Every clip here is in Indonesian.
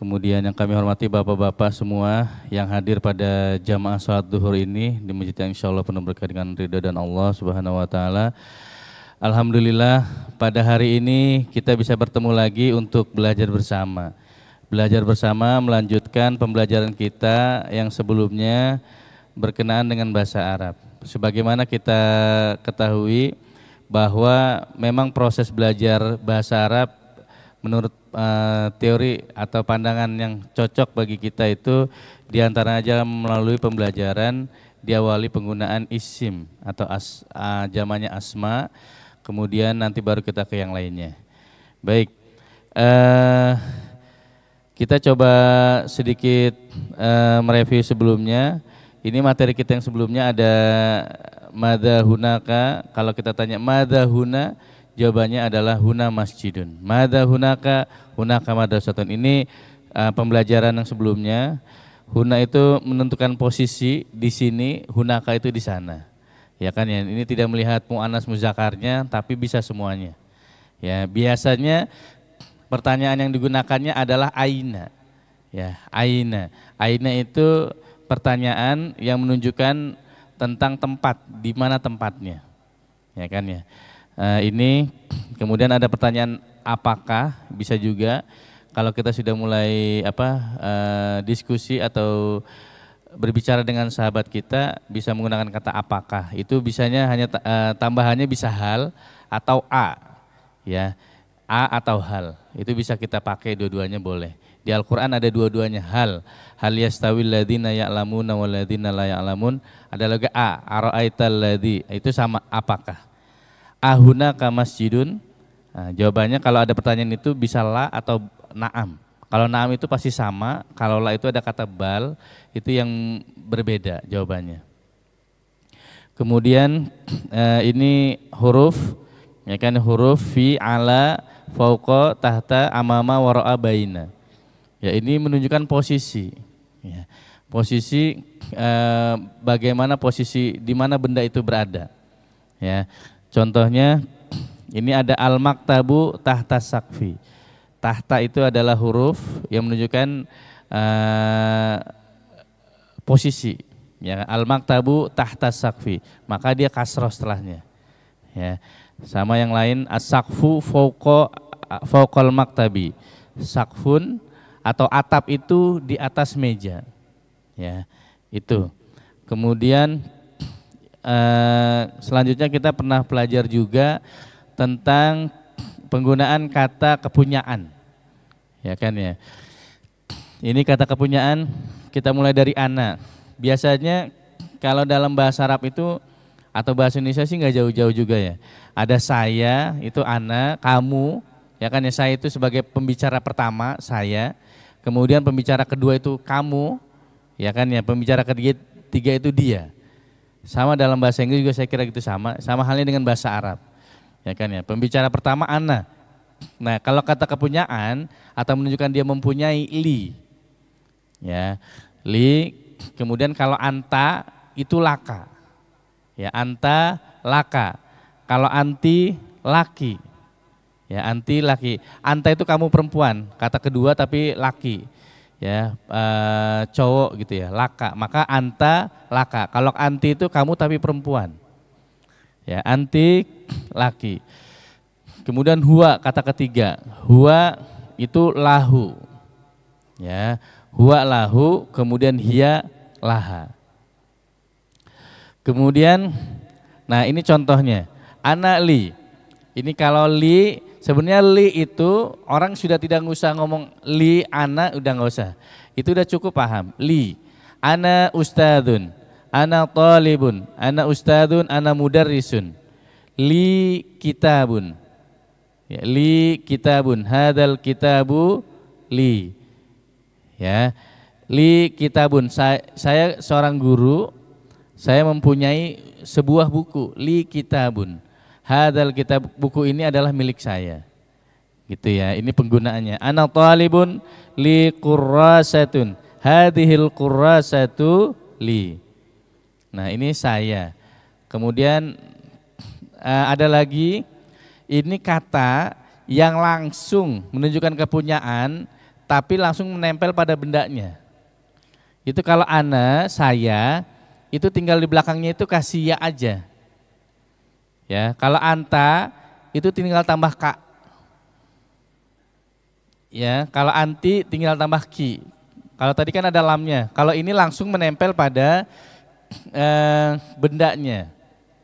Kemudian yang kami hormati bapak-bapak semua yang hadir pada jamaah salat duhur ini di masjid yang insya Allah penuh berkah dengan ridha dan Allah Subhanahu Wa Taala. Alhamdulillah pada hari ini kita bisa bertemu lagi untuk belajar bersama. Belajar bersama melanjutkan pembelajaran kita yang sebelumnya berkenaan dengan bahasa Arab. Sebagaimana kita ketahui bahwa memang proses belajar bahasa Arab menurut teori atau pandangan yang cocok bagi kita itu diantaranya melalui pembelajaran diawali penggunaan isim atau jamannya asma, kemudian nanti baru kita ke yang lainnya. Baik, kita coba sedikit mereview sebelumnya. Ini materi kita yang sebelumnya ada madza hunaka. Kalau kita tanya madza huna, jawabannya adalah huna masjidun. Madza hunaka, hunaka madrasatun. Ini pembelajaran yang sebelumnya. Huna itu menentukan posisi di sini, hunaka itu di sana. Ya kan ya, ini tidak melihat muannas muzakarnya tapi bisa semuanya. Ya, biasanya pertanyaan yang digunakannya adalah aina. Ya, aina. Aina itu pertanyaan yang menunjukkan tentang tempat, di mana tempatnya. Ya kan ya. Ini kemudian ada pertanyaan apakah, bisa juga kalau kita sudah mulai diskusi atau berbicara dengan sahabat kita bisa menggunakan kata apakah. Itu bisanya hanya tambahannya bisa hal atau a. Ya. A atau hal. Itu bisa kita pakai dua-duanya boleh. Di Al-Qur'an ada dua-duanya hal. Hal yastawil ladzina ya'lamuna wal ladzina la ya'lamun. Ada lagi a, ara'aital ladzi. Itu sama apakah. Ahuna ka masjidun. Nah, jawabannya kalau ada pertanyaan itu bisa la atau na'am. Kalau na'am itu pasti sama, kalau la itu ada kata bal, itu yang berbeda jawabannya. Kemudian ini huruf, ya kan, huruf fi, ala, fauqa, tahta, amama, wara'a, baina. Ya, ini menunjukkan posisi. Ya, posisi bagaimana posisi di mana benda itu berada. Ya. Contohnya ini ada al-maktabu tahta sakfi. Tahta itu adalah huruf yang menunjukkan posisi. Ya, al-maktabu tahta sakfi. Maka dia kasroh setelahnya. Ya. Sama yang lain as-sakfu fauqal maktabi. Sakfun atau atap itu di atas meja. Ya, itu. Kemudian selanjutnya kita pernah belajar juga tentang penggunaan kata kepunyaan. Ya kan ya. Ini kata kepunyaan kita mulai dari ana. Biasanya kalau dalam bahasa Arab itu atau bahasa Indonesia sih nggak jauh-jauh juga ya. Ada saya, itu ana, kamu, ya kan ya, saya itu sebagai pembicara pertama, saya. Kemudian pembicara kedua itu kamu, ya kan ya, pembicara ketiga itu dia. Sama dalam bahasa Inggris juga saya kira gitu sama halnya dengan bahasa Arab. Ya kan ya, pembicara pertama ana. Nah, kalau kata kepunyaan atau menunjukkan dia mempunyai li. Ya, li, kemudian kalau anta itu laka. Ya, anta laka. Kalau anti laki. Ya, anti laki. Anta itu kamu perempuan, kata kedua tapi laki. Ya, cowok gitu ya, laka. Maka anta laka. Kalau anti itu kamu tapi perempuan. Ya, anti laki. Kemudian huwa kata ketiga. Huwa itu lahu. Ya, huwa lahu, kemudian hiya laha. Kemudian nah ini contohnya. Ana li. Ini kalau li, sebenarnya li itu orang sudah tidak usah ngomong li, ana, udah nggak usah. Itu udah cukup paham. Li, ana ustadzun, ana talibun, ana ustadzun, ana mudarrisun. Li kitabun. Ya, li kitabun, hadal kitabu li. Ya, li kitabun. Saya seorang guru, saya mempunyai sebuah buku, li kitabun. Hadal kitab, buku ini adalah milik saya. Gitu ya, ini penggunaannya. Ana talibun li qurrasatun. Hadhil qurrasatu li. Nah, ini saya. Kemudian ada lagi, ini kata yang langsung menunjukkan kepunyaan tapi langsung menempel pada bendanya. Itu kalau ana, saya, itu tinggal di belakangnya itu kasih ya aja. Ya, kalau anta itu tinggal tambah ka. Ya, kalau anti tinggal tambah ki. Kalau tadi kan ada lamnya. Kalau ini langsung menempel pada bendanya.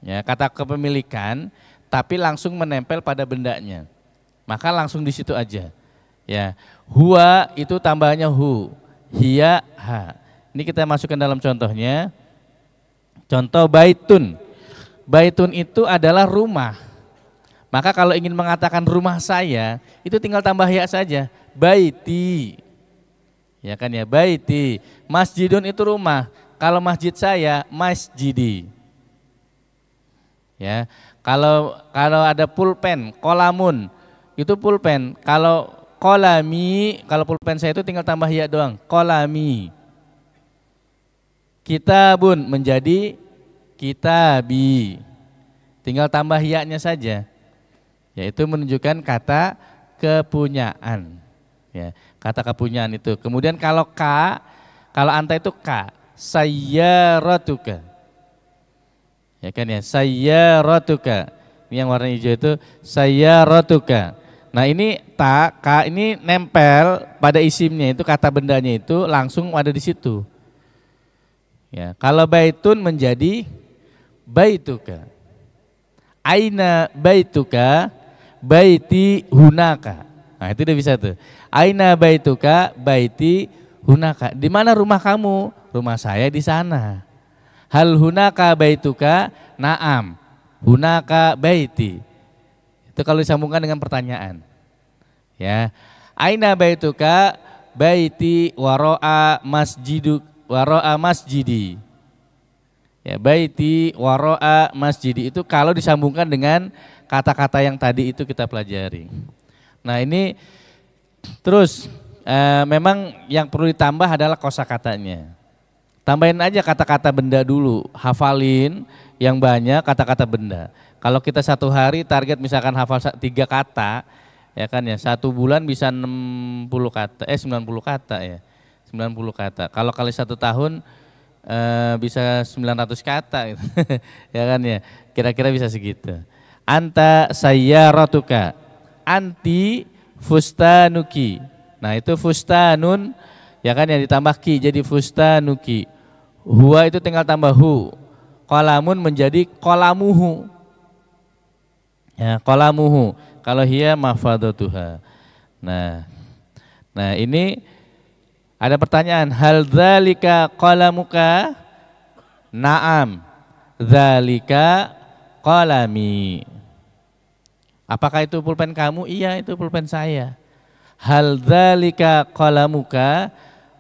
Ya, kata kepemilikan tapi langsung menempel pada bendanya. Maka langsung di situ aja. Ya, huwa itu tambahannya hu, hiya ha. Ini kita masukkan dalam contohnya. Contoh baitun. Baitun itu adalah rumah. Maka kalau ingin mengatakan rumah saya, itu tinggal tambah ya saja. Baiti. Ya kan ya, baiti. Masjidun itu rumah. Kalau masjid saya, masjidi. Ya. Kalau ada pulpen, kolamun, itu pulpen. Kalau kolami, kalau pulpen saya itu tinggal tambah ya doang. Kolami. Kitabun menjadi kitabi. Tinggal tambah ya-nya saja. Yaitu menunjukkan kata kepunyaan. Ya, kata kepunyaan itu. Kemudian kalau ka, kalau anta itu ka, sayyaratuka. Ya kan ya, sayyaratuka. Ini yang warna hijau itu sayyaratuka. Nah ini ta, ka ini nempel pada isimnya itu, kata bendanya itu langsung ada di situ. Ya, kalau baitun menjadi baituka. Aina baituka, baiti hunaka. Nah itu udah bisa tuh. Aina baituka, baiti hunaka. Di mana rumah kamu? Rumah saya di sana. Hal hunaka baituka, naam. Hunaka baiti. Itu kalau disambungkan dengan pertanyaan. Ya. Aina baituka, baiti waro'a masjiduk, waro'a masjidi. Ya, baiti waro'a masjidi itu kalau disambungkan dengan kata-kata yang tadi itu kita pelajari. Nah ini terus memang yang perlu ditambah adalah kosakatanya. Tambahin aja kata-kata benda dulu, hafalin yang banyak kata-kata benda. Kalau kita satu hari target misalkan hafal 3 kata, ya kan ya, 1 bulan bisa 90 kata, 90 kata ya, 90 kata. Kalau kali 1 tahun bisa 900 kata gitu. Ya kan ya, kira-kira bisa segitu. Anta sayyaratuka, anti fustanuki. Nah itu fustanun, ya kan ya, ditambah ki jadi fustanuki. Huwa itu tinggal tambah hu. Qalamun menjadi qalamuhu. Ya, qalamuhu. Kalau hiya mahfadatuha. Nah ini ada pertanyaan, hal dzalika qalamuka? Naam. Dzalika qalami. Apakah itu pulpen kamu? Iya, itu pulpen saya. Hal dzalika qalamuka?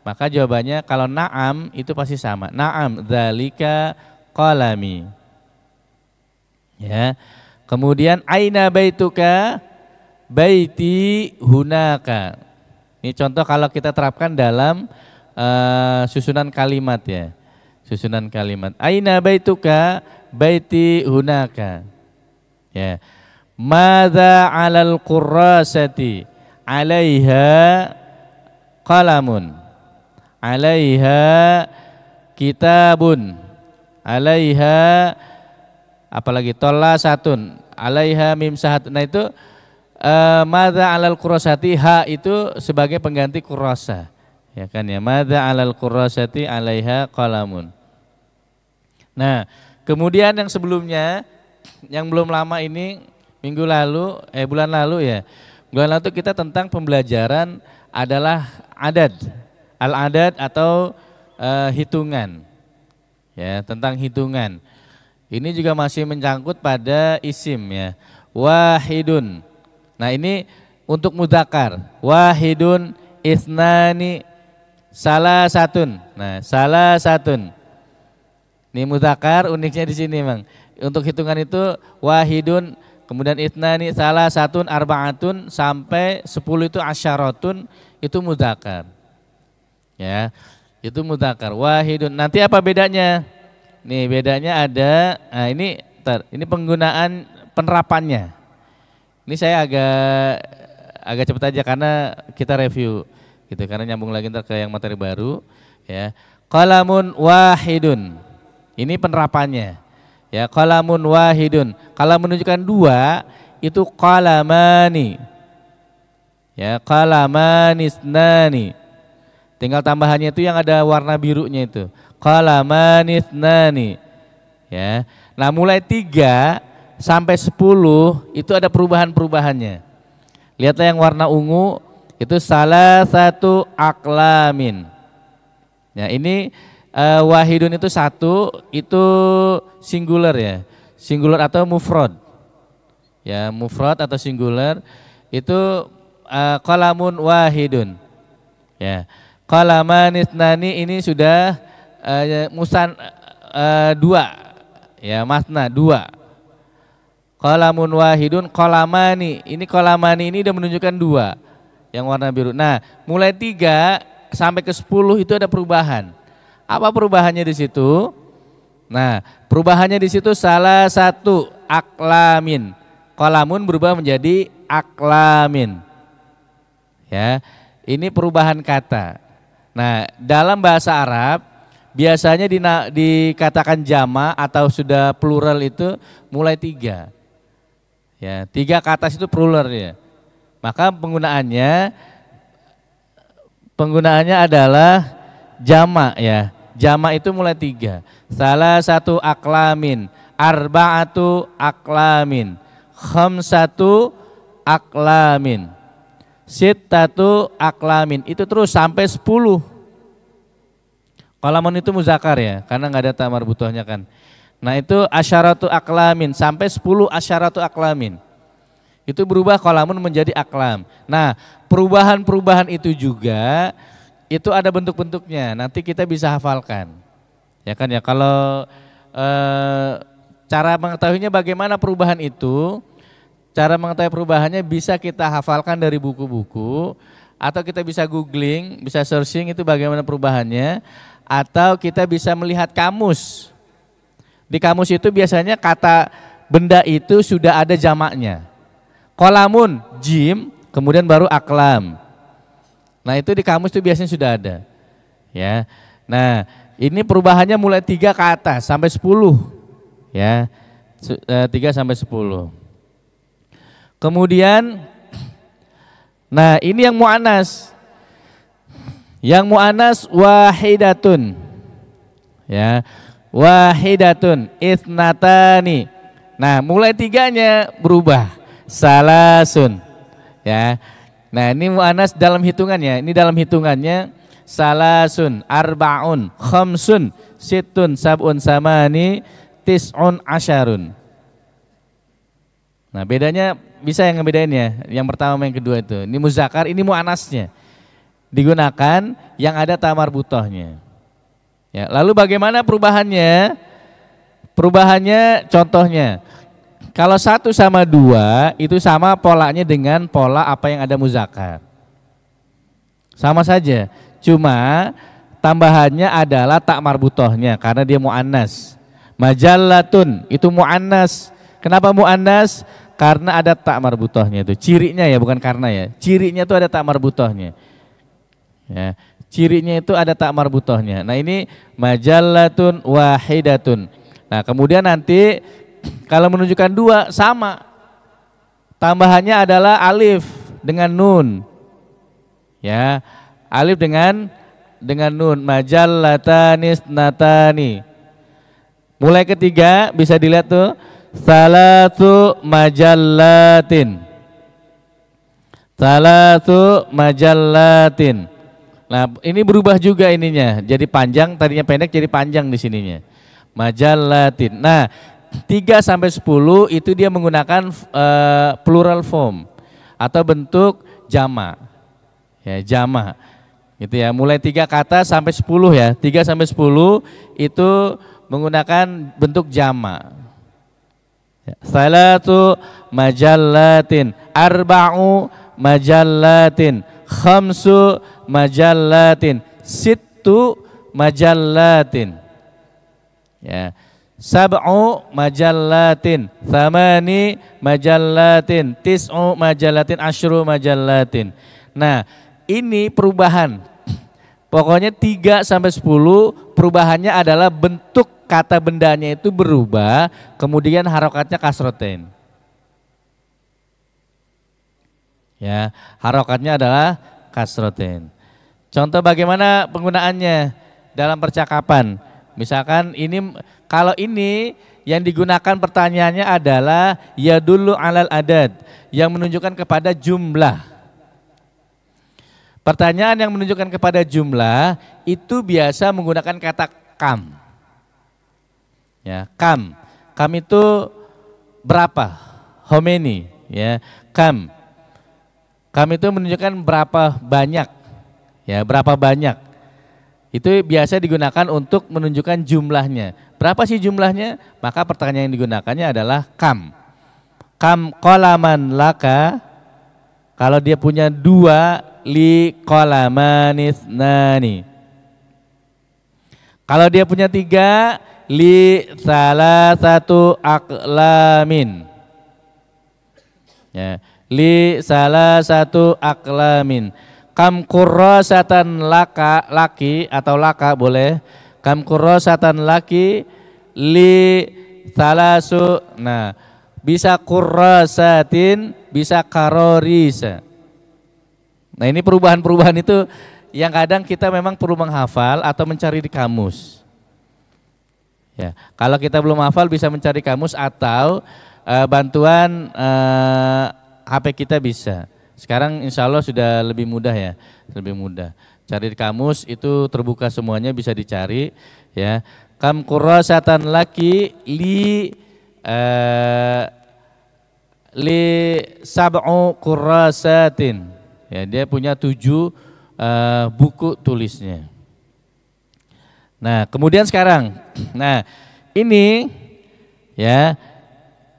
Maka jawabannya kalau na'am itu pasti sama. Na'am dzalika qalami. Ya. Kemudian aina baituka? Baiti hunaka. Ini contoh kalau kita terapkan dalam susunan kalimat ya. Susunan kalimat. Aina baituka? Baiti hunaka. Ya. Madza 'alal qurrasati? 'alaiha qalamun. 'Alaiha kitabun. 'Alaiha apalagi tollasatun. 'Alaiha mim sahat. Nah itu madza 'alal qurrasati, ha itu sebagai pengganti kurrasa. Ya kan ya, madza 'alal qurrasati 'alaiha qalamun. Nah, kemudian yang sebelumnya yang belum lama ini minggu lalu bulan lalu ya. Bulan lalu kita tentang pembelajaran adalah adad. Al-adad atau hitungan. Ya, tentang hitungan. Ini juga masih mencangkut pada isim ya. Wahidun. Nah, ini untuk mudzakkar. Wahidun, isnani, salasatun. Nah, salasatun. Ini mudzakkar, uniknya di sini, Bang. Untuk hitungan itu wahidun, kemudian itnani, salasatun, arba'atun sampai 10 itu asyaratun, itu mudzakkar. Ya, itu mudzakkar. Wahidun. Nanti apa bedanya? Nih bedanya ada. Nah ini penggunaan penerapannya. Ini saya agak cepat aja karena kita review. gitu, karena nyambung lagi ntar ke yang materi baru ya. Qalamun wahidun, ini penerapannya ya. Qalamun wahidun, kalau menunjukkan dua itu qalamani ya, qalamanisnani, tinggal tambahannya itu yang ada warna birunya itu, qalamanisnani ya. Nah mulai 3 sampai 10 itu ada perubahan-perubahannya. Lihatlah yang warna ungu itu salah satu aklamin. Ya ini wahidun itu satu, itu singular ya, singular atau mufrad. Ya mufrad atau singular itu qalamun wahidun. Ya qalamanisnani ini sudah musan dua, ya masna dua. Qalamun wahidun qalamani, ini qalamani ini udah menunjukkan dua yang warna biru. Nah mulai 3 sampai ke 10 itu ada perubahan. Apa perubahannya di situ? Nah, perubahannya di situ salah satu aklamin. Qalamun berubah menjadi aklamin. Ya, ini perubahan kata. Nah, dalam bahasa Arab biasanya dikatakan jama atau sudah plural itu mulai 3. Ya, 3 ke atas itu plural ya. Maka penggunaannya adalah jama ya. Jama itu mulai 3. Salah satu aklamin, arba'atu aklamin, khamsatu aklamin, sittatu aklamin. Itu terus sampai 10. Qalamun itu muzakkar ya, karena nggak ada ta marbutohnya kan. Nah itu asyaratu aklamin sampai 10 asyaratu aklamin. Itu berubah qalamun menjadi aklam. Nah perubahan-perubahan itu juga itu ada bentuk-bentuknya, nanti kita bisa hafalkan ya kan ya. Kalau cara mengetahuinya bagaimana perubahan itu, cara mengetahui perubahannya bisa kita hafalkan dari buku-buku, atau kita bisa googling, bisa searching itu bagaimana perubahannya, atau kita bisa melihat kamus. Di kamus itu biasanya kata benda itu sudah ada jamaknya. Qalamun jim, kemudian baru aklam. Nah itu di kamus itu biasanya sudah ada. Ya. Nah ini perubahannya mulai 3 ke atas sampai 10. Ya, 3 sampai 10. Kemudian, nah ini yang mu'anas. Yang mu'anas wahidatun. Ya, wahidatun, ithnatani. Nah mulai 3-nya berubah. Salasun. Ya. Nah ini mu'anas dalam hitungannya, ini dalam hitungannya salasun, arba'un, khamsun, situn, sab'un, samani, tis'un, asyarun. Nah bedanya bisa yang ngebedain ya, yang pertama yang kedua itu. Ini muzakkar, ini mu'anasnya. Digunakan yang ada ta marbutohnya. Ya, lalu bagaimana perubahannya? Perubahannya contohnya. Kalau 1 sama 2 itu sama polanya dengan pola apa yang ada muzakkar. Sama saja, cuma tambahannya adalah tak marbutohnya karena dia mu'annas. Majallatun itu mu'annas. Kenapa mu'annas? Karena ada tak marbutohnya itu. Cirinya ya, bukan karena ya. Cirinya itu ada tak marbutohnya. Ya, cirinya itu ada tak marbutohnya. Nah ini majallatun wahidatun. Nah kemudian nanti kalau menunjukkan 2 sama, tambahannya adalah alif dengan nun, ya alif dengan nun. Majallatanis natani. Mulai ketiga bisa dilihat tuh, salatu majallatin, salatu majallatin. Nah ini berubah juga ininya, jadi panjang, tadinya pendek jadi panjang di sininya. Majallatin. Nah 3 sampai 10 itu dia menggunakan plural form atau bentuk jama. Ya, jama. Gitu ya. Mulai 3 kata sampai 10 ya. 3 sampai 10 itu menggunakan bentuk jama. Ya. Salatu majallatin, arba'u majallatin, khamsu majallatin, sittu majallatin. Ya. Sab'u majallatin, thamani majallatin, tis'u majallatin, asyru majallatin. Nah ini perubahan. Pokoknya 3 sampai 10 perubahannya adalah bentuk kata bendanya itu berubah, kemudian harokatnya kasrotain. Ya, harokatnya adalah kasrotain. Contoh bagaimana penggunaannya dalam percakapan. Misalkan ini, kalau ini yang digunakan pertanyaannya adalah yadullu alal adad, yang menunjukkan kepada jumlah. Pertanyaan yang menunjukkan kepada jumlah itu biasa menggunakan kata kam. Ya, kam. Kam itu berapa? How many? Ya, kam. Kam itu menunjukkan berapa banyak. Ya, berapa banyak. Itu biasa digunakan untuk menunjukkan jumlahnya. Berapa sih jumlahnya? Maka pertanyaan yang digunakannya adalah kam. Kam qalaman laka. Kalau dia punya 2, li qalamanis nani. Kalau dia punya 3, li salah satu aklamin. Ya, li salah satu aklamin. Kam kurrasatan laka, laki atau laka boleh. Kam kurrasatan laki li salasu. Nah, bisa kurrasatin, bisa karorisa. Nah, ini perubahan-perubahan itu yang kadang kita memang perlu menghafal atau mencari di kamus. Ya, kalau kita belum hafal bisa mencari kamus atau bantuan HP kita bisa. Sekarang insya Allah sudah lebih mudah ya, lebih mudah. Cari di kamus itu terbuka semuanya, bisa dicari. Ya, kam kurrasatan laki li sab'u kurrasatin. Ya, dia punya 7 buku tulisnya. Nah, kemudian sekarang, nah ini ya,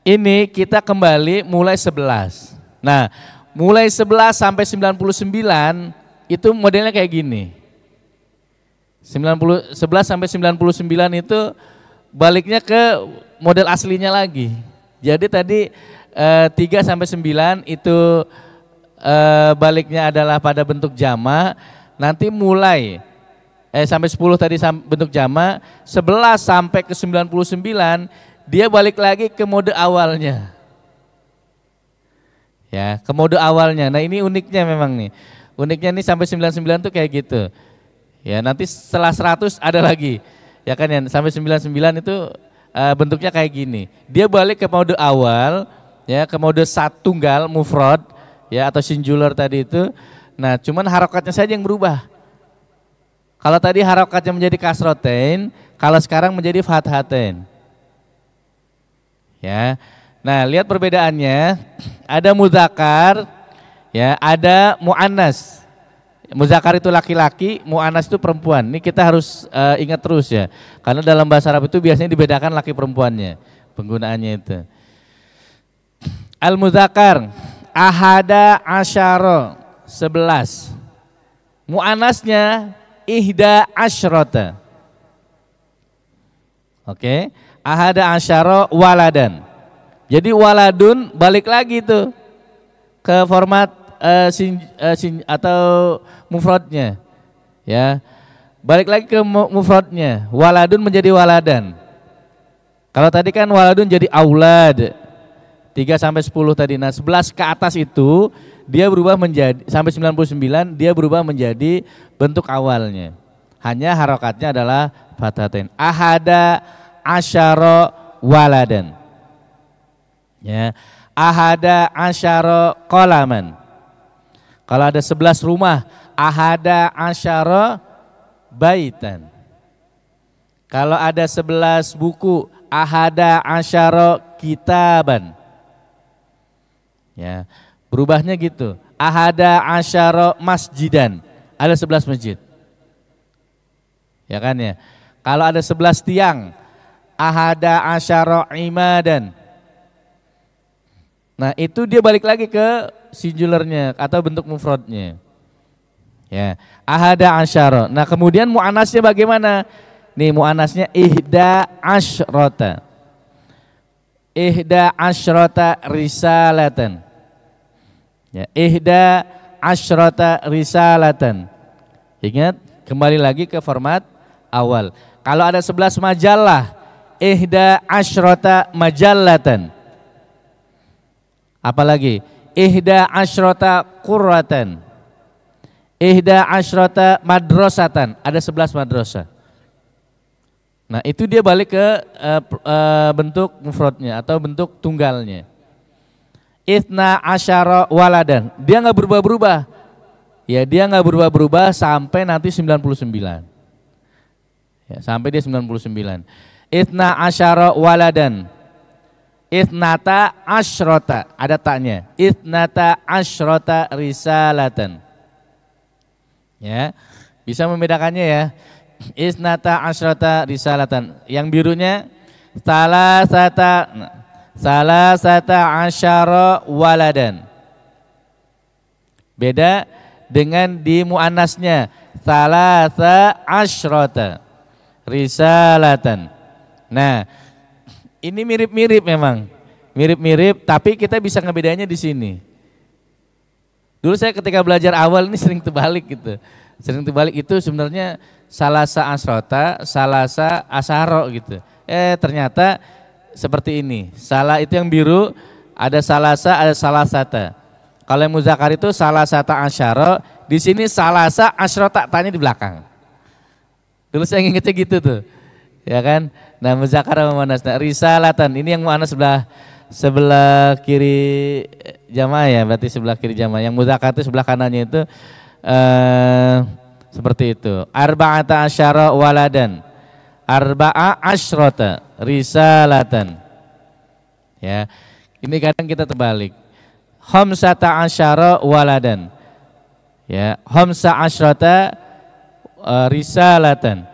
ini kita kembali mulai 11. Nah, mulai 11 sampai 99 itu modelnya kayak gini. 11 sampai 99 itu baliknya ke model aslinya lagi. Jadi tadi 3 sampai 9 itu baliknya adalah pada bentuk jama. Nanti mulai sampai 10 tadi bentuk jama, 11 sampai ke 99 dia balik lagi ke mode awalnya. Ya, ke mode awalnya. Nah, ini uniknya memang nih. Uniknya nih sampai 99 tuh kayak gitu. Ya, nanti setelah 100 ada lagi. Ya kan ya, sampai 99 itu bentuknya kayak gini. Dia balik ke mode awal, ya, ke mode tunggal mufrad, ya, atau singular tadi itu. Nah, cuman harokatnya saja yang berubah. Kalau tadi harokatnya menjadi kasrotain, kalau sekarang menjadi fathatain. Ya. Nah, lihat perbedaannya, ada muzakkar, ya, ada muannas. Muzakkar itu laki-laki, muannas itu perempuan. Ini kita harus ingat terus ya, karena dalam bahasa Arab itu biasanya dibedakan laki perempuannya, penggunaannya itu. Al muzakkar ahada asyara 11. Muannasnya ihda asyrata. Oke, ahada asyara waladan. Jadi waladun balik lagi tuh ke format atau mufradnya, ya, balik lagi ke mufradnya. Waladun menjadi waladan. Kalau tadi kan waladun jadi aulad 3 sampai 10 tadi. Nah, 11 ke atas itu dia berubah menjadi sampai 99 dia berubah menjadi bentuk awalnya. Hanya harokatnya adalah fathatain. Ahada asyara waladan. Ya, ahada asyara qalaman. Kalau ada 11 rumah, ahada asyara baitan. Kalau ada 11 buku, ahada asyara kitaban. Ya, berubahnya gitu. Ahada asyara masjidan. Ada 11 masjid. Ya kan ya. Kalau ada 11 tiang, ahada asyara imadan. Nah, itu dia balik lagi ke singularnya atau bentuk mufradnya. Ya, ahada asyara. Nah, kemudian muannasnya bagaimana? Nih, muannasnya ihda asyrata. Ihda asyrata risalatan. Ya, ihda asyrata risalatan. Ingat, kembali lagi ke format awal. Kalau ada 11 majalah, ihda asyrata majallatan. Apalagi ihda asyrata qurratan, ihda asyrata madrasatan, ada 11 madrasah. Nah itu dia balik ke bentuk mufradnya atau bentuk tunggalnya. Itsna asyara waladan, dia nggak berubah-berubah. Ya dia nggak berubah-berubah sampai nanti 99. Ya, sampai dia 99. Itsna asyara waladan. Ithnata asyrota, ada taknya. Ithnata asyrota risalatan. Ya, bisa membedakannya ya. Ithnata asyrota risalatan. Yang birunya salasata asyara waladan. Beda dengan di muannasnya salasa asyrota risalatan. Nah, ini mirip-mirip memang, mirip-mirip, tapi kita bisa ngebedainnya di sini. Dulu saya ketika belajar awal ini sering terbalik gitu, sering terbalik itu sebenarnya salasa asrota, salasa asaro gitu. Ternyata seperti ini, salah itu yang biru, ada salasa, ada salasata. Kalau yang muzakkar itu salasata asyaro, di sini salasa asrota, tanya di belakang. Dulu saya ingetnya gitu tuh. Ya kan, nah muzakkar sama muannas. Nah, risalatan ini yang muannas sebelah kiri jamaah ya, berarti sebelah kiri jamaah. Yang muzakkar itu sebelah kanannya itu seperti itu. Arba'ata asyara waladan, arba'a asyrota risalatan. Ya, ini kadang kita terbalik. Khamsata asyara waladan, ya, khamsa asyrota risalatan.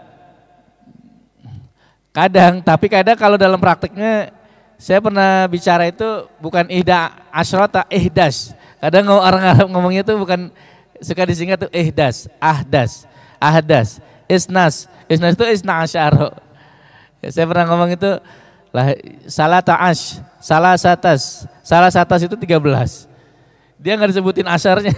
Kadang, tapi kadang kalau dalam prakteknya saya pernah bicara itu bukan ihda asyrota, ihdas. Kadang orang Arab ngomongnya itu bukan, suka disingkat tuh ihdas, ahdas, isnas itu isna asyara. Saya pernah ngomong itu lah salah satas itu 13. Dia nggak disebutin asyarnya.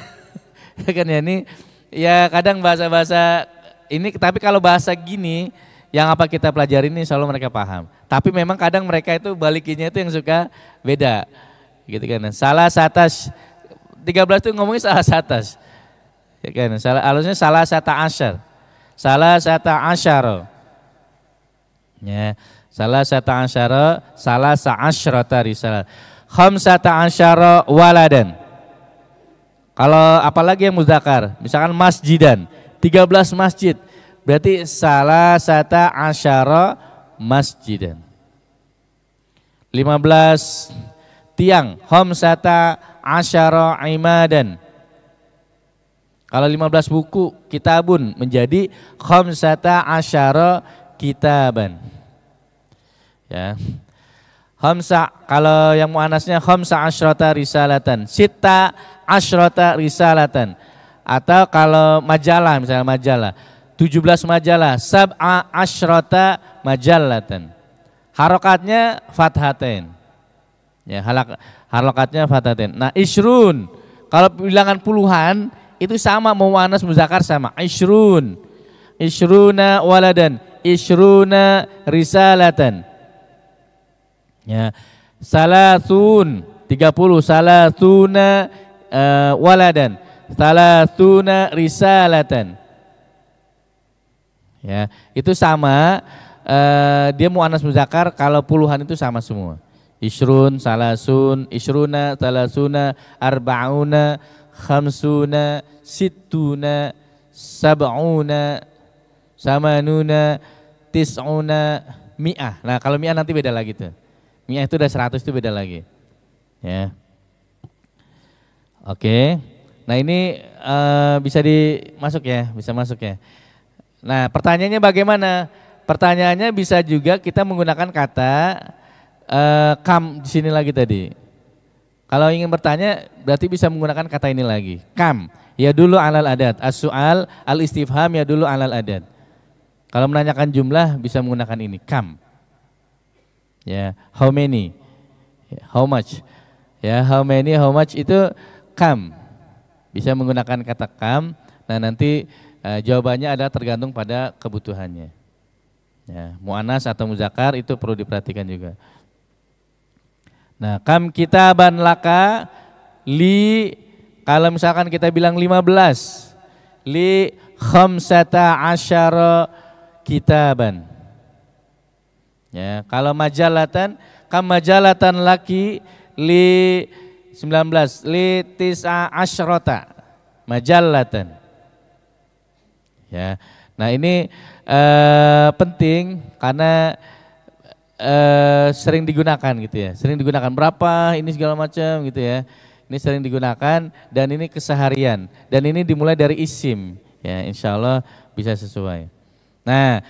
Kan ya ini ya kadang bahasa-bahasa ini, tapi kalau bahasa gini yang apa kita pelajari ini selalu mereka paham. Tapi memang kadang mereka itu balikinnya itu yang suka beda. Gitu kan. Salah satas 13 itu ngomongnya salah satas. Ya kan. Halusnya salah sata asyar. Salah sata asyara. Ya. Salah sata asyara, salah sa'asyrata risalah. Khamsata asyara waladan. Kalau apalagi yang muzakkar, misalkan masjidan, 13 masjid. Berarti salah sata asyara masjidan. 15 tiang, khamsata asyara imadan. Kalau 15 buku kitabun menjadi khamsata asyara kitaban. Ya. Khamsa, kalau yang muannasnya khamsa asyrata risalatan, sita asyrata risalatan. Atau kalau majalah, misalnya majalah 17 majalah, sab'a asyrata majallatan. Harokatnya fathatain. Ya, harokatnya fathatain. Nah, isrun, kalau bilangan puluhan itu sama, mau muannas muzakkar sama. Isrun, isruna waladan, isruna risalatan. Ya, salatun 30, salatuna waladan, salatuna risalatan. Ya, itu sama, dia muannas muzakkar, kalau puluhan itu sama semua. Isrun, salasun, isruna, salasuna, arba'una, khamsuna, sittuna, sab'una, samanuna, tis'una, mi'ah. Nah kalau mi'ah nanti beda lagi tuh. Mi'ah itu udah 100 itu beda lagi. Ya. Oke. Nah ini bisa dimasuk ya, bisa masuk ya. Nah pertanyaannya bagaimana? Pertanyaannya bisa juga kita menggunakan kata kam di sini lagi tadi. Kalau ingin bertanya berarti bisa menggunakan kata ini lagi. Kam ya dulu alal adat. As-su'al al-istifham ya dulu alal adat. Kalau menanyakan jumlah bisa menggunakan ini. Kam. Ya, how many? How much? Ya, how many, how much itu kam. bisa menggunakan kata kam. Nah nanti jawabannya adalah tergantung pada kebutuhannya. Ya, mu'annas atau muzakkar itu perlu diperhatikan juga. Nah, kam kitaban laka li, kalau misalkan kita bilang 15, li khamsata asyara kitaban. Ya, kalau majalatan, kam majalatan laki li 19, li tis'a asyrata majalatan. Ya. Nah, ini penting karena sering digunakan gitu ya. Sering digunakan berapa ini segala macam gitu ya. Ini sering digunakan dan ini keseharian dan ini dimulai dari isim ya, insya Allah bisa sesuai. Nah,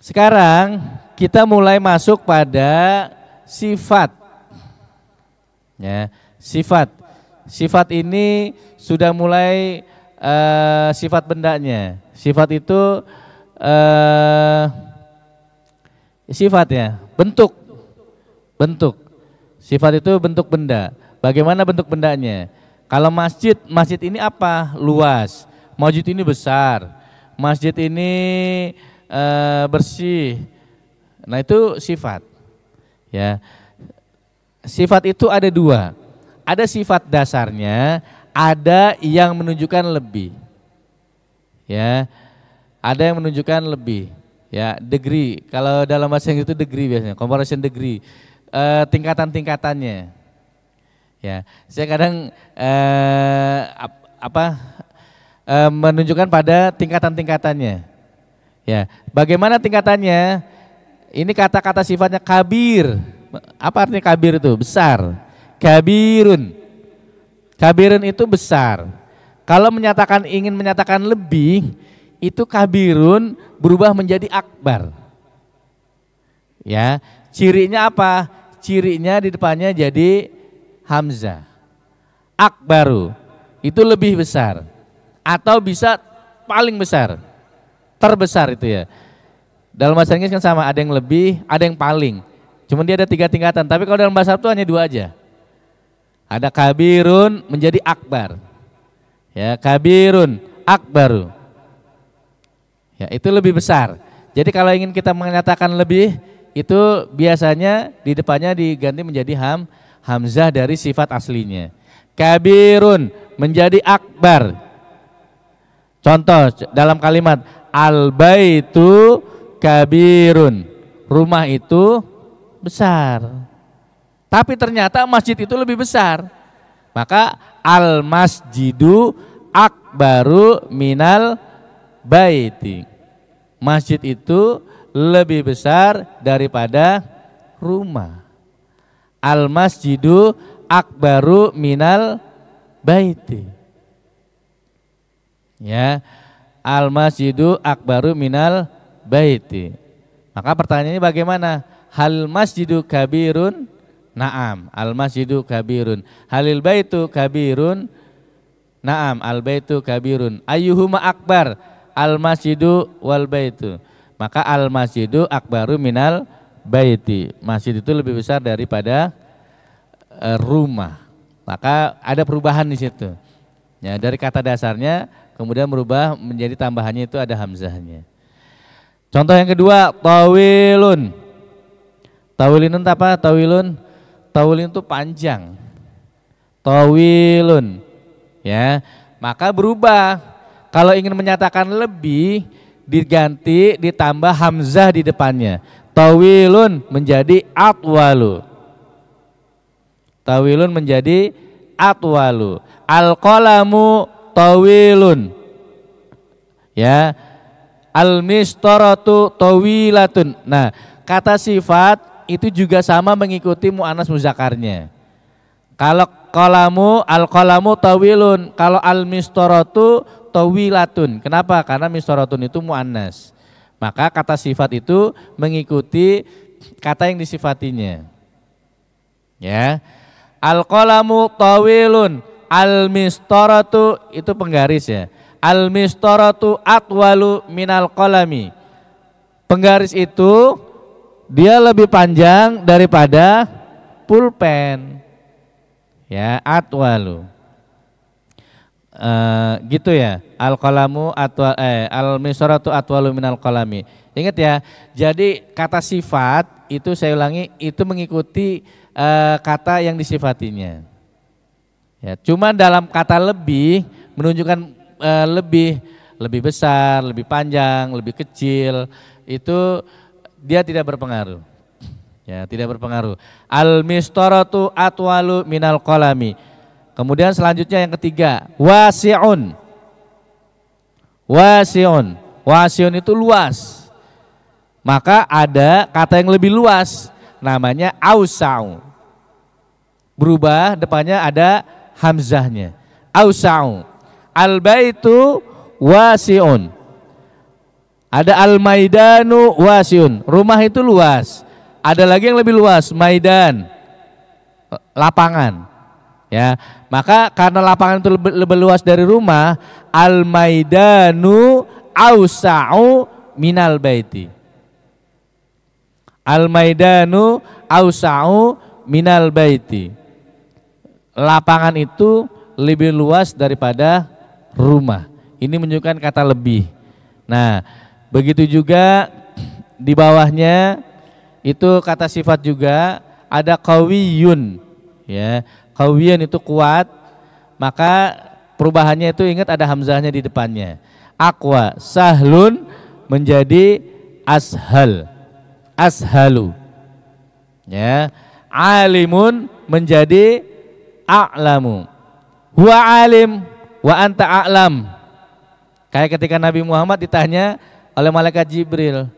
sekarang kita mulai masuk pada sifat. Ya, sifat. Sifat ini sudah mulai sifat bendanya. Sifat itu sifatnya bentuk. Bentuk. Sifat itu bentuk benda. Bagaimana bentuk bendanya? Kalau masjid, masjid ini apa? Luas. Masjid ini besar. Masjid ini bersih. Nah, itu sifat. Ya. Sifat itu ada dua. Ada sifat dasarnya, ada yang menunjukkan lebih. Ya. Ada yang menunjukkan lebih. Ya, degree. Kalau dalam bahasa Inggris itu degree biasanya, comparison degree. Tingkatan-tingkatannya. Ya, saya kadang menunjukkan pada tingkatan-tingkatannya. Ya, bagaimana tingkatannya? Ini kata-kata sifatnya kabir. Apa artinya kabir itu? Besar. Kabirun. Kabirun itu besar. Kalau ingin menyatakan lebih, itu kabirun berubah menjadi akbar. Ya, cirinya apa? Cirinya di depannya jadi hamzah. Akbaru itu lebih besar atau bisa paling besar. Terbesar itu ya. Dalam bahasa Inggris kan sama, ada yang lebih, ada yang paling. Cuma dia ada 3 tingkatan, tapi kalau dalam bahasa Arab itu hanya 2 aja. Ada kabirun menjadi akbar. Ya, kabirun, akbaru. Ya, itu lebih besar. Jadi kalau ingin kita menyatakan lebih, itu biasanya di depannya diganti menjadi hamzah dari sifat aslinya. Kabirun menjadi akbar. Contoh dalam kalimat al-baitu kabirun. Rumah itu besar. Tapi ternyata masjid itu lebih besar. Maka al-masjidu akbaru minal baiti. Masjid itu lebih besar daripada rumah. Al-masjidu akbaru minal baiti. Ya, al-masjidu akbaru minal baiti. Maka pertanyaannya bagaimana? Hal masjidu kabirun? Naam, al-masjidu kabirun. Halil baitu kabirun? Naam, al-baitu kabirun. Ayyuhuma akbar? Al-masjidu wal baitu. Maka al-masjidu akbaru minal baiti. Masjid itu lebih besar daripada rumah. Maka ada perubahan di situ. Ya, dari kata dasarnya kemudian berubah menjadi tambahannya itu ada hamzahnya. Contoh yang kedua, tawilun. Tawilun itu apa? Tawilun. Tawilun itu panjang. Tawilun. Ya, maka berubah. Kalau ingin menyatakan lebih, diganti ditambah hamzah di depannya. Tawilun menjadi atwalu. Tawilun menjadi atwalu. Al-qalamu tawilun. Ya. Al-mistaratu tawilatun. Nah, kata sifat itu juga sama mengikuti mu'annas muzakarnya. Kalau qalamu, al-qalamu tawilun. Kalau al-mistaratu tawilatun. Kenapa? Karena mistaratun itu mu'annas. Maka kata sifat itu mengikuti kata yang disifatinya. Ya. Al-qalamu tawilun, al-mistaratu itu penggaris ya. Al-mistaratu atwalu minal qalami. Penggaris itu dia lebih panjang daripada pulpen. Ya, atwalu. gitu ya. Al-qalamu atwal al-misratu atwalu minal qalami. Ingat ya. Jadi kata sifat itu saya ulangi itu mengikuti kata yang disifatinya. Ya, cuma dalam kata lebih menunjukkan lebih besar, lebih panjang, lebih kecil itu dia tidak berpengaruh. Ya, tidak berpengaruh. Al-mistaratu atwalu minal qalami. Kemudian selanjutnya yang ketiga, wasi'un. Wasi'un. Wasi'un itu luas. Maka ada kata yang lebih luas namanya ausa'u. Berubah depannya ada hamzahnya. Ausa'u. Al-baitu wasi'un. Ada al-maidanu wasi'un. Rumah itu luas. Ada lagi yang lebih luas, maidan, lapangan. Ya, maka karena lapangan itu lebih luas dari rumah, al-maidanu ausa'u minal baiti. Al-maidanu ausa'u minal baiti. Lapangan itu lebih luas daripada rumah. Ini menunjukkan kata lebih. Nah, begitu juga di bawahnya itu kata sifat juga ada qawiyun, ya. Qawiyun itu kuat, maka perubahannya itu ingat ada hamzahnya di depannya. Aqwa, sahlun menjadi ashal, ashalu. Ya. Alimun menjadi a'lamu. Huwa alim wa anta a'lam. Kayak ketika Nabi Muhammad ditanya oleh malaikat Jibril,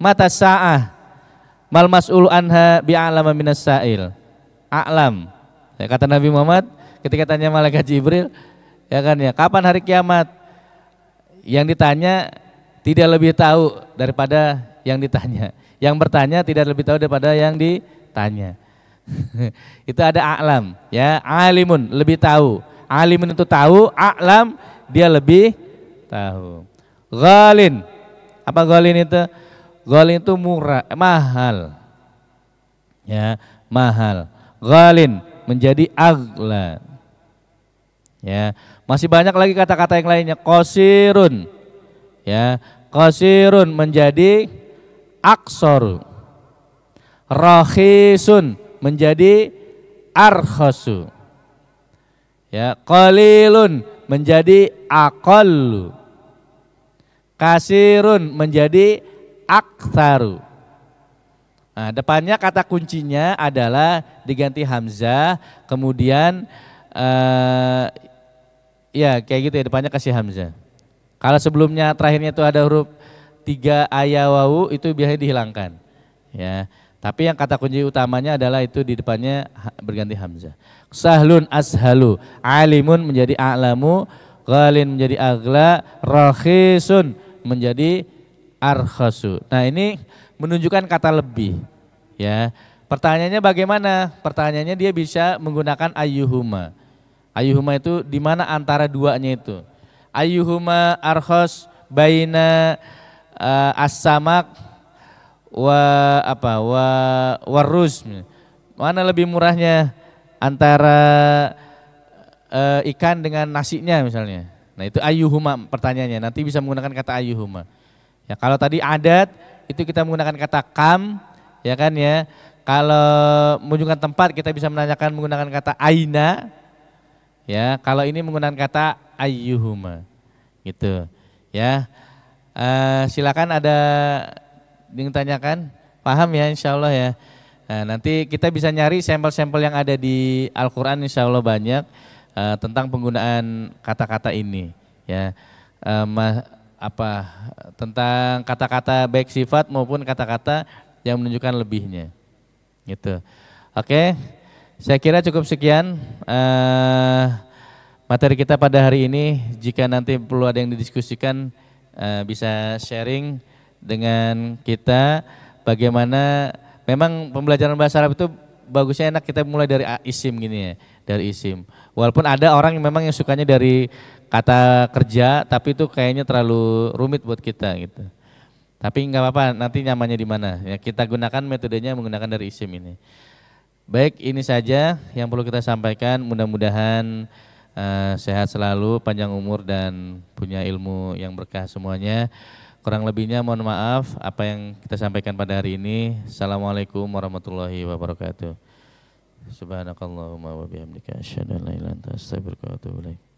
mata sa'ah? Mal mas'ul anha bi'alama minas sa'il. A'lam. Ya, kata Nabi Muhammad ketika tanya malaikat Jibril, ya kan ya, kapan hari kiamat? Yang ditanya tidak lebih tahu daripada yang ditanya. Yang bertanya tidak lebih tahu daripada yang ditanya. Itu ada a'lam, ya. Alimun lebih tahu. Alimun itu tahu, a'lam dia lebih tahu. Ghalin. Apa ghalin itu? Ghalin itu murah, mahal. Ya, mahal. Ghalin menjadi agla. Ya, masih banyak lagi kata-kata yang lainnya. Qasirun. Ya, qasirun menjadi aksoru. Rakhisun menjadi arkhasu. Ya, qalilun menjadi aqallu. Kasirun menjadi aktsaru. Nah, depannya kata kuncinya adalah diganti hamzah, kemudian ya kayak gitu ya, depannya kasih hamzah. Kalau sebelumnya terakhirnya itu ada huruf 3 aya wawu itu biasanya dihilangkan. Ya, tapi yang kata kunci utamanya adalah itu di depannya berganti hamzah. Sahlun ashalu, alimun menjadi a'lamu, ghalin menjadi agla, rakhisun menjadi arkhasu. Nah, ini menunjukkan kata lebih. Ya. Pertanyaannya bagaimana? Pertanyaannya dia bisa menggunakan ayyuhuma. Ayyuhuma itu di mana antara duanya itu. Ayyuhuma arkhas baina as-samak waruz. Mana lebih murahnya antara ikan dengan nasinya misalnya. Nah, itu ayyuhuma pertanyaannya. Nanti bisa menggunakan kata ayyuhuma. Ya, kalau tadi adat itu kita menggunakan kata kam, ya kan ya. Kalau menunjukkan tempat kita bisa menanyakan menggunakan kata aina. Ya, kalau ini menggunakan kata ayyuhuma. Gitu. Ya. Silakan ada yang tanyakan. Paham ya insyaallah ya. Nah, nanti kita bisa nyari sampel-sampel yang ada di Al-Qur'an insyaallah banyak tentang penggunaan kata-kata ini, ya. Tentang kata-kata baik sifat maupun kata-kata yang menunjukkan lebihnya, gitu. Oke, saya kira cukup sekian materi kita pada hari ini. Jika nanti perlu ada yang didiskusikan, bisa sharing dengan kita bagaimana. Memang pembelajaran bahasa Arab itu bagusnya enak kita mulai dari isim gini ya, dari isim. Walaupun ada orang yang memang yang sukanya dari kata kerja, tapi itu kayaknya terlalu rumit buat kita gitu. Tapi nggak apa-apa, nanti nyamannya di mana. Ya, kita gunakan metodenya menggunakan dari isim ini. Baik, ini saja yang perlu kita sampaikan. Mudah-mudahan sehat selalu, panjang umur dan punya ilmu yang berkah semuanya. Kurang lebihnya mohon maaf apa yang kita sampaikan pada hari ini. Assalamualaikum warahmatullahi wabarakatuh. Subhanakallahumma wa bihamdika asyhadu an la ilaha illa anta astaghfiruka wa atubu ilaik.